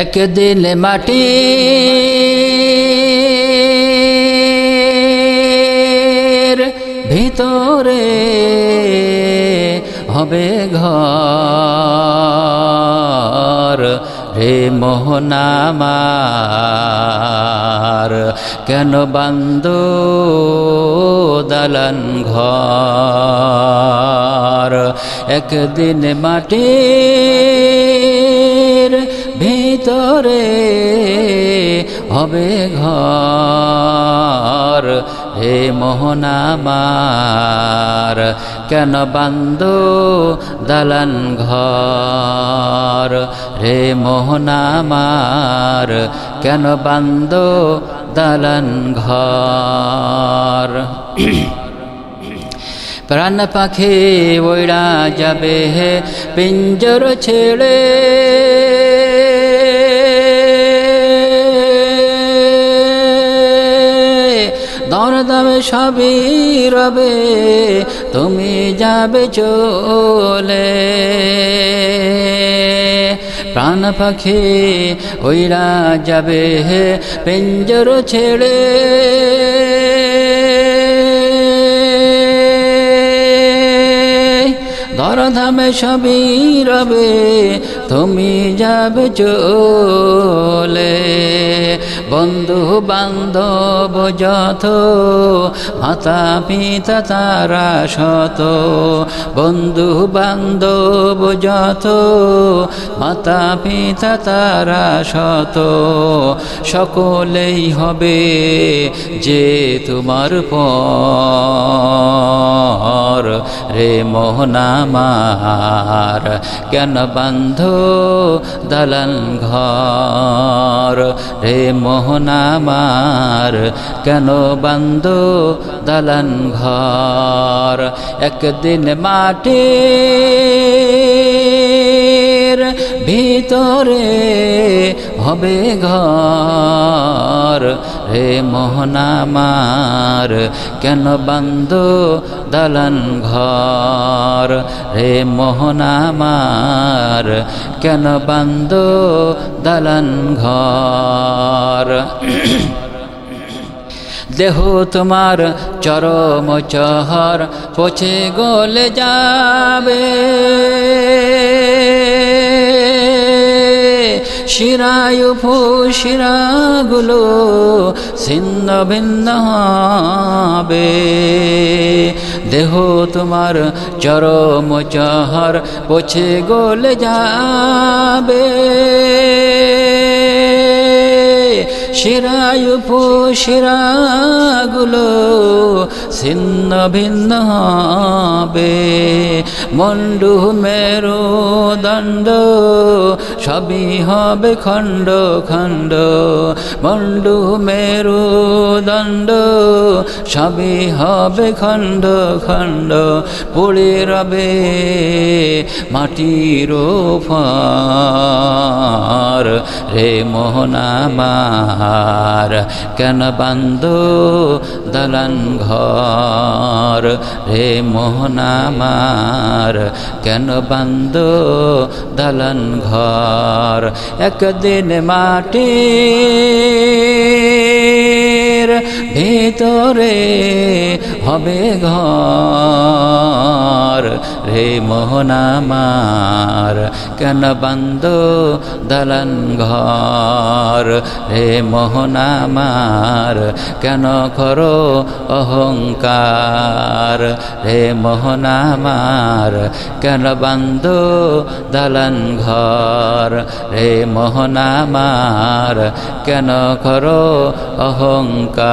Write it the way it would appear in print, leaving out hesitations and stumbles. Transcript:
একদিন মাটির ভিতরে হবে ঘর রে মোহন আমার, কেন বান্দো দালান ঘর। একদিন মাটির ভিতরে হবে ঘর হে মোহন আমার, কেন বান্দো দালান ঘর রে মোহন আমার, কেন বান্দো দালান ঘর। প্রাণ পাখি ওইড়া যাবে হে পিঞ্জর ছেড়ে, দরদামে সবই রবে তুমি যাবে চলে। প্রাণ পাখি ওইড়া যাবে হে পিঞ্জর ছেড়ে, দরদামে সবই রবে তুমি যাবে চলে। বন্ধু বান্ধব যত মাতা পিতা তারা শত, বন্ধু বান্ধব যত মাতা পিতা তারা শত, সকলেই হবে যে তোমার পর রে মোহন আমার, কেন বান্ধো দালান ঘর রে মোহন আমার, কেন বান্ধো দালান ঘর। একদিন মাটির ভিতরে হবে ঘর হে মোহন আমার, কেন বান্ধো দালান ঘর হে মোহন আমার, কেন বান্ধো দালান ঘর। দেহ তোমার চরম চহর পচে গলে যাবে, শিরায়ু ফুশিরাগুলো ছিন্ন ভিন্ন হবে। দেহ তোমার চরম চহর পচে গলে যাবে, শিরায়ু ফুশিরাগুলো ছিন্ন ভিন্ন হবে। মন্ডু মেরুদণ্ড সবই হবে খণ্ড খণ্ড, মন্ডু মেরুদণ্ড সবই হবে খণ্ড খণ্ড। পড়ে রবে মাটির উপর রে মোহন আমার, কেন বান্ধো দালান ঘর রে মোহন আমার, কেন বান্ধো দালান ঘর। একদিন মাটির ভিতরে হবে ঘর রে মোহন আমার, কেন বান্ধো দালান ঘর রে মোহন আমার, কেন করো অহংকার রে মোহন আমার, কেন বান্ধো দালান ঘর রে মোহন আমার, কেন করো অহংকার।